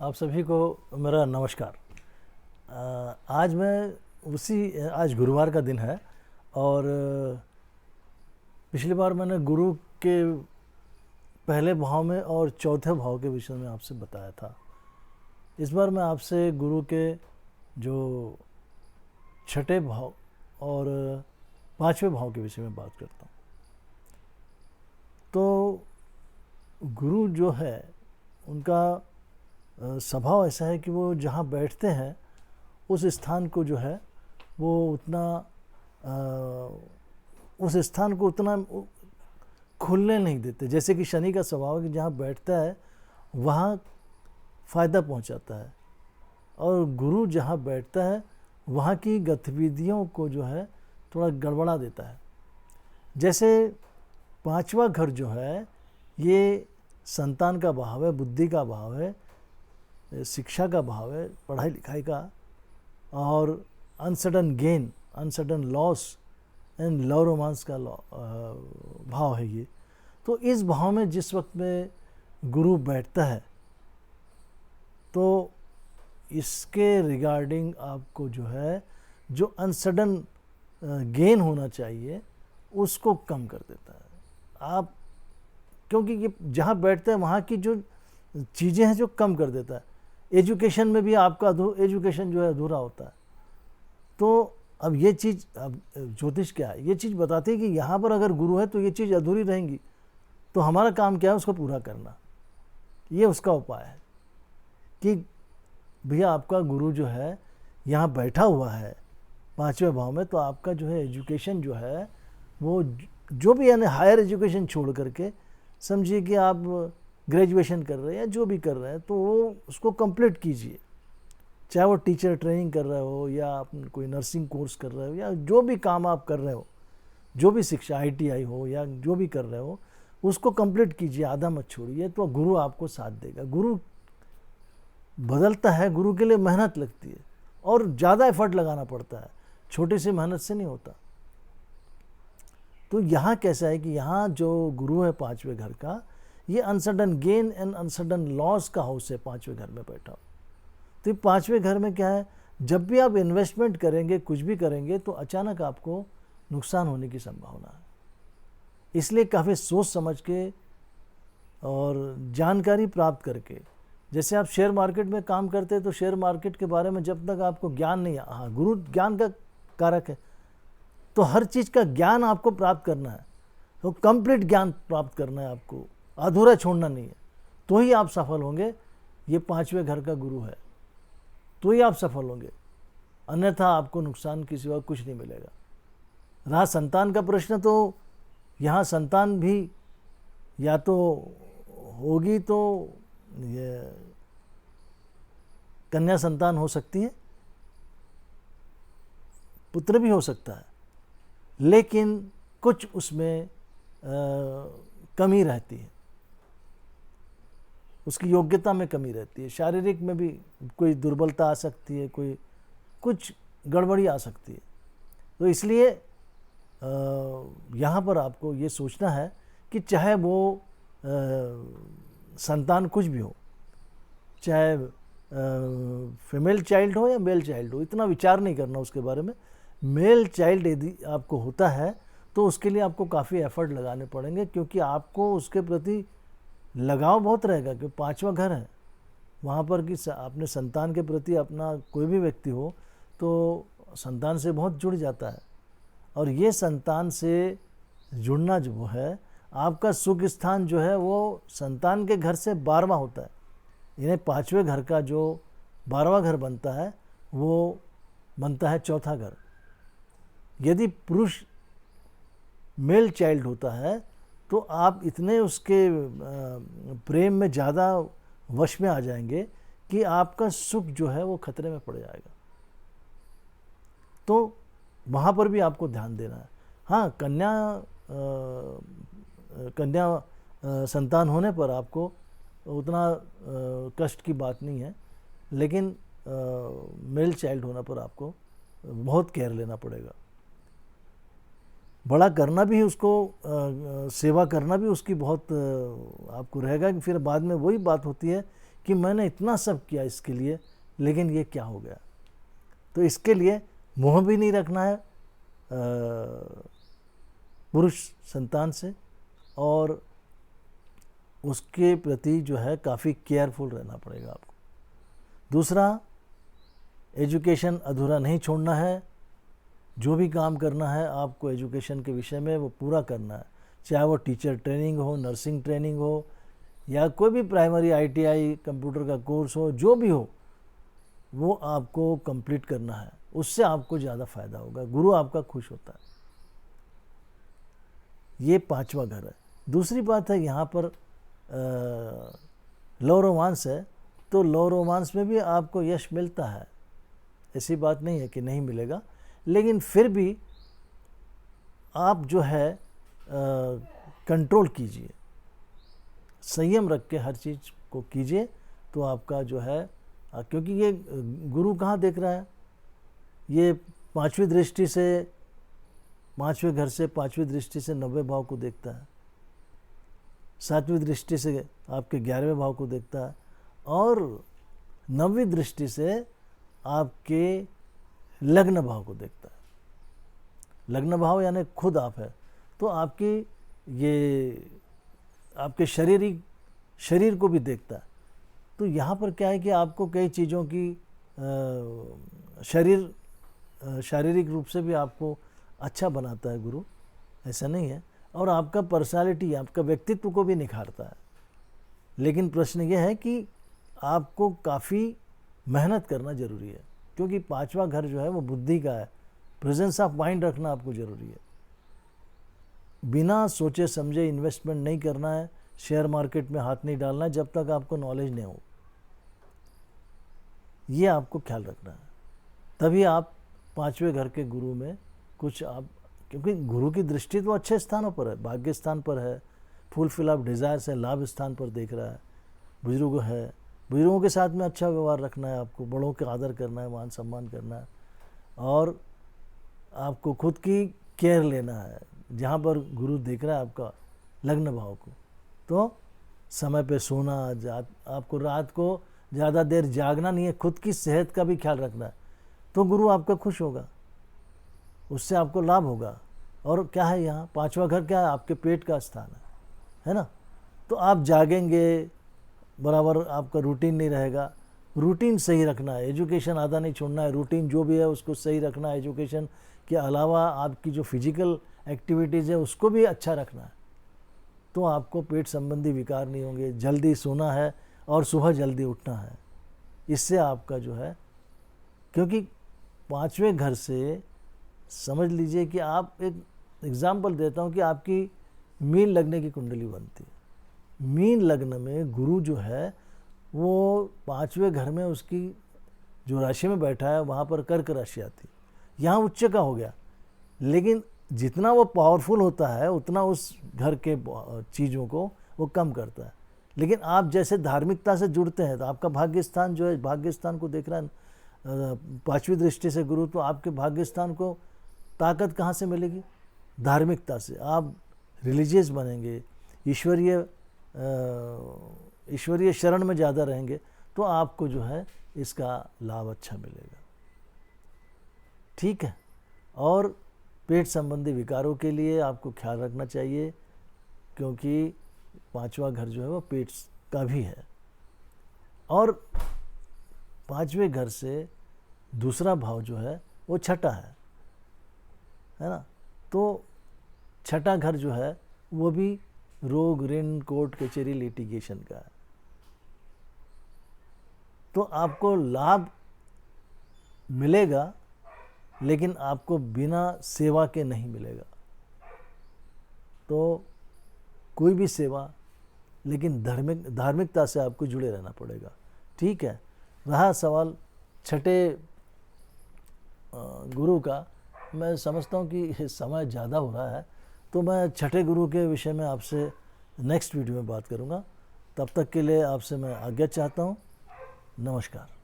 आप सभी को मेरा नमस्कार। आज आज गुरुवार का दिन है और पिछली बार मैंने गुरु के पहले भाव में और चौथे भाव के विषय में आपसे बताया था। इस बार मैं आपसे गुरु के जो छठे भाव और पांचवें भाव के विषय में बात करता हूँ। तो गुरु जो है उनका स्वभाव ऐसा है कि वो जहाँ बैठते हैं उस स्थान को जो है वो उस स्थान को उतना खुलने नहीं देते। जैसे कि शनि का स्वभाव है कि जहाँ बैठता है वहाँ फ़ायदा पहुँचाता है और गुरु जहाँ बैठता है वहाँ की गतिविधियों को जो है थोड़ा गड़बड़ा देता है। जैसे पांचवा घर जो है ये संतान का भाव है, बुद्धि का भाव है, शिक्षा का भाव है, पढ़ाई लिखाई का, और unsudden gain, unsudden loss and love romance का भाव है ये। तो इस भाव में जिस वक्त में गुरु बैठता है तो इसके रिगार्डिंग आपको जो है जो अनसडन गेन होना चाहिए उसको कम कर देता है। आप क्योंकि ये जहाँ बैठते हैं वहाँ की जो चीज़ें हैं जो कम कर देता है। एजुकेशन में भी आपका एजुकेशन जो है अधूरा होता है। तो अब ये चीज़, अब ज्योतिष क्या है, ये चीज़ बताती है कि यहाँ पर अगर गुरु है तो ये चीज़ अधूरी रहेंगी। तो हमारा काम क्या है, उसको पूरा करना। ये उसका उपाय है कि भैया आपका गुरु जो है यहाँ बैठा हुआ है पांचवें भाव में, तो आपका जो है एजुकेशन जो है वो जो भी यानी हायर एजुकेशन छोड़ करके समझिए कि आप ग्रेजुएशन कर रहे हैं या जो भी कर रहे हैं तो वो उसको कंप्लीट कीजिए। चाहे वो टीचर ट्रेनिंग कर रहे हो या आप कोई नर्सिंग कोर्स कर रहे हो या जो भी काम आप कर रहे हो, जो भी शिक्षा ITI हो या जो भी कर रहे हो उसको कंप्लीट कीजिए, आधा मत छोड़िए। तो गुरु आपको साथ देगा। गुरु बदलता है, गुरु के लिए मेहनत लगती है और ज़्यादा एफर्ट लगाना पड़ता है, छोटी सी मेहनत से नहीं होता। तो यहाँ कैसा है कि यहाँ जो गुरु है पांचवें घर का, ये अनसडन गेन एंड अनसडन लॉस का हाउस है पांचवें घर में बैठा। तो ये पांचवें घर में क्या है, जब भी आप इन्वेस्टमेंट करेंगे, कुछ भी करेंगे तो अचानक आपको नुकसान होने की संभावना है। इसलिए काफ़ी सोच समझ के और जानकारी प्राप्त करके, जैसे आप शेयर मार्केट में काम करते हैं तो शेयर मार्केट के बारे में जब तक आपको ज्ञान नहीं, हाँ गुरु ज्ञान का कारक है, तो हर चीज़ का ज्ञान आपको प्राप्त करना है, तो कंप्लीट ज्ञान प्राप्त करना है आपको, अधूरा छोड़ना नहीं है, तो ही आप सफल होंगे। ये पांचवें घर का गुरु है तो ही आप सफल होंगे, अन्यथा आपको नुकसान के सिवा कुछ नहीं मिलेगा। रहा संतान का प्रश्न, तो यहाँ संतान भी या तो होगी तो ये कन्या संतान हो सकती है, पुत्र भी हो सकता है, लेकिन कुछ उसमें कमी रहती है, उसकी योग्यता में कमी रहती है, शारीरिक में भी कोई दुर्बलता आ सकती है, कोई कुछ गड़बड़ी आ सकती है। तो इसलिए यहाँ पर आपको ये सोचना है कि चाहे वो संतान कुछ भी हो, चाहे फीमेल चाइल्ड हो या मेल चाइल्ड हो, इतना विचार नहीं करना उसके बारे में। मेल चाइल्ड यदि आपको होता है तो उसके लिए आपको काफ़ी एफर्ट लगाने पड़ेंगे, क्योंकि आपको उसके प्रति लगाव बहुत रहेगा, क्योंकि पांचवा घर है वहाँ पर कि अपने संतान के प्रति अपना कोई भी व्यक्ति हो तो संतान से बहुत जुड़ जाता है। और ये संतान से जुड़ना जो है, आपका सुख स्थान जो है वो संतान के घर से 12वां होता है। यानी पांचवें घर का जो 12वां घर बनता है वो बनता है चौथा घर। यदि पुरुष मेल चाइल्ड होता है तो आप इतने उसके प्रेम में ज़्यादा वश में आ जाएंगे कि आपका सुख जो है वो खतरे में पड़ जाएगा। तो वहाँ पर भी आपको ध्यान देना है। हाँ, कन्या संतान होने पर आपको उतना कष्ट की बात नहीं है, लेकिन मेल चाइल्ड होने पर आपको बहुत केयर लेना पड़ेगा। बड़ा करना भी उसको, सेवा करना भी उसकी बहुत आपको रहेगा कि फिर बाद में वही बात होती है कि मैंने इतना सब किया इसके लिए, लेकिन ये क्या हो गया। तो इसके लिए मोह भी नहीं रखना है पुरुष संतान से, और उसके प्रति जो है काफ़ी केयरफुल रहना पड़ेगा आपको। दूसरा, एजुकेशन अधूरा नहीं छोड़ना है। जो भी काम करना है आपको एजुकेशन के विषय में वो पूरा करना है, चाहे वो टीचर ट्रेनिंग हो, नर्सिंग ट्रेनिंग हो, या कोई भी प्राइमरी ITI कंप्यूटर का कोर्स हो, जो भी हो वो आपको कंप्लीट करना है। उससे आपको ज़्यादा फायदा होगा, गुरु आपका खुश होता है। ये 5वां घर है। दूसरी बात है, यहाँ पर लव रोमांस है, तो लव रोमांस में भी आपको यश मिलता है, ऐसी बात नहीं है कि नहीं मिलेगा, लेकिन फिर भी आप जो है कंट्रोल कीजिए, संयम रख के हर चीज़ को कीजिए, तो आपका जो है क्योंकि ये गुरु कहाँ देख रहा है, ये 5वीं दृष्टि से, 5वें घर से 5वीं दृष्टि से 9वें भाव को देखता है, 7वीं दृष्टि से आपके 11वें भाव को देखता है, और 9वीं दृष्टि से आपके लग्न भाव को देखता है। लग्न भाव यानी खुद आप है, तो आपकी ये आपके शरीर को भी देखता है। तो यहाँ पर क्या है कि आपको कई चीज़ों की शारीरिक रूप से भी आपको अच्छा बनाता है गुरु, ऐसा नहीं है, और आपका पर्सनालिटी, आपका व्यक्तित्व को भी निखारता है। लेकिन प्रश्न ये है कि आपको काफ़ी मेहनत करना ज़रूरी है, क्योंकि 5वां घर जो है वो बुद्धि का है। प्रेजेंस ऑफ माइंड रखना आपको ज़रूरी है। बिना सोचे समझे इन्वेस्टमेंट नहीं करना है, शेयर मार्केट में हाथ नहीं डालना है जब तक आपको नॉलेज नहीं हो। ये आपको ख्याल रखना है, तभी आप 5वें घर के गुरु में कुछ आप, क्योंकि गुरु की दृष्टि तो अच्छे स्थानों पर है, भाग्य स्थान पर है, फुलफिल ऑफ डिज़ायर्स है, लाभ स्थान पर देख रहा है, बुजुर्ग है, बुजुर्गों के साथ में अच्छा व्यवहार रखना है आपको, बड़ों का आदर करना है, मान सम्मान करना है, और आपको खुद की केयर लेना है। जहाँ पर गुरु देख रहा है आपका लग्न भाव को, तो समय पे सोना, आपको रात को ज़्यादा देर जागना नहीं है, खुद की सेहत का भी ख्याल रखना है, तो गुरु आपका खुश होगा, उससे आपको लाभ होगा। और क्या है यहाँ 5वां घर क्या है, आपके पेट का स्थान है ना। तो आप जागेंगे, बराबर आपका रूटीन नहीं रहेगा, रूटीन सही रखना है, एजुकेशन आधा नहीं छोड़ना है, रूटीन जो भी है उसको सही रखना है। एजुकेशन के अलावा आपकी जो फिजिकल एक्टिविटीज़ है उसको भी अच्छा रखना है, तो आपको पेट संबंधी विकार नहीं होंगे। जल्दी सोना है और सुबह जल्दी उठना है, इससे आपका जो है, क्योंकि 5वें घर से समझ लीजिए कि आप, एक एग्जाम्पल देता हूँ कि आपकी मीन लगने की कुंडली बनती है। मीन लग्न में गुरु जो है वो 5वें घर में, उसकी जो राशि में बैठा है वहाँ पर कर्क राशि आती है, यहाँ उच्च का हो गया, लेकिन जितना वो पावरफुल होता है उतना उस घर के चीज़ों को वो कम करता है। लेकिन आप जैसे धार्मिकता से जुड़ते हैं तो आपका भाग्य स्थान जो है, भाग्य स्थान को देख रहा है 5वीं दृष्टि से गुरु, तो आपके भाग्य स्थान को ताकत कहाँ से मिलेगी? धार्मिकता से। आप रिलीजियस बनेंगे, ईश्वरीय शरण में ज़्यादा रहेंगे, तो आपको जो है इसका लाभ अच्छा मिलेगा। ठीक है। और पेट संबंधी विकारों के लिए आपको ख्याल रखना चाहिए, क्योंकि 5वां घर जो है वो पेट का भी है, और 5वें घर से दूसरा भाव जो है वो छठा है ना। तो छठा घर जो है वो भी रोग, ऋण, कोर्ट कचहरी, लिटिगेशन का है। तो आपको लाभ मिलेगा, लेकिन आपको बिना सेवा के नहीं मिलेगा। तो कोई भी सेवा, लेकिन धार्मिकता से आपको जुड़े रहना पड़ेगा। ठीक है। रहा सवाल छठे गुरु का, मैं समझता हूँ कि समय ज़्यादा हो रहा है, तो मैं छठे गुरु के विषय में आपसे नेक्स्ट वीडियो में बात करूँगा। तब तक के लिए आपसे मैं आज्ञा चाहता हूँ। नमस्कार।